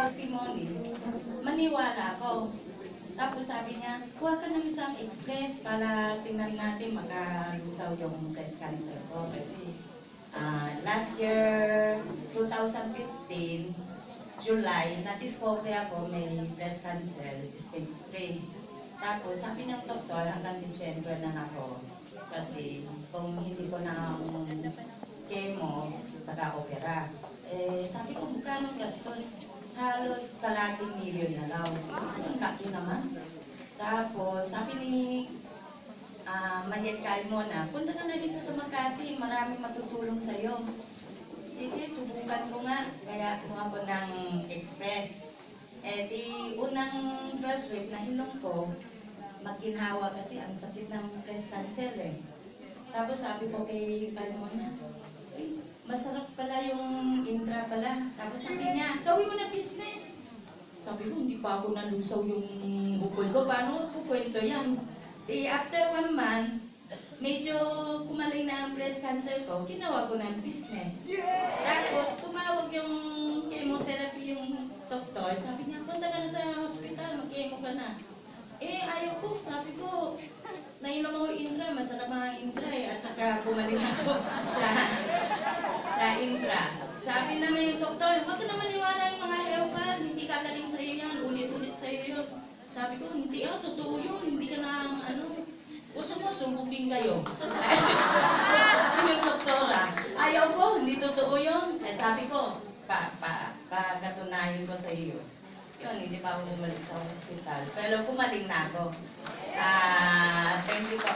testimony, maniwala ko. Tapos sabi niya, kuha ka ng isang express para tingnan natin makalusaw yung breast cancer ko. Kasi last year, 2015, July, na-discover ako may breast cancer, stage 3. Tapos sabi ng doktor, hanggang December na ako. Kasi kung hindi ko na chemo, saka opera. Sabi ko, magkano gastos? Halos 1 million na daw. Ang laki naman. Tapos, sabi ni Mayet Calmona, punta ka na dito sa Makati, maraming matutulong sa'yo. Sige, subukan ko nga. Kaya kumuha ko ng express. Di unang first week na hilong ko, magginhawa kasi ang sakit ng breast cancer eh. Tapos sabi ko kay Calmona, masarap pala yung intra pala. Tapos sabi niya, gawin mo na business. Sabi ko, hindi pa ako nalusaw yung bukol ko. Paano ko kwento yan? After 1 month, medyo kumaling na ang breast cancer ko, ginawa ko ng business. Tapos tumawag yung chemotherapy yung doktor. Sabi niya, punta ka na sa hospital, mag-chemo ka na. Ayaw ko. Sabi ko, nainom ako intra, masarap mga intra eh. At saka bumalik ako sa intra. Sabi naman yung doktor, huwag ka naman iwala yung mga eopal, hindi kagaling sa'yo yan, ulit-ulit sa'yo yun. Sabi ko, hindi totoo yun, hindi ka na, gusto mo, sumbugin kayo. Yung doktora, ayaw ko, hindi totoo yun. Sabi ko, natunayan ko sa iyo. Yun, hindi pa ako bumalik sa hospital. Pero kumaling na ako. Thank you po.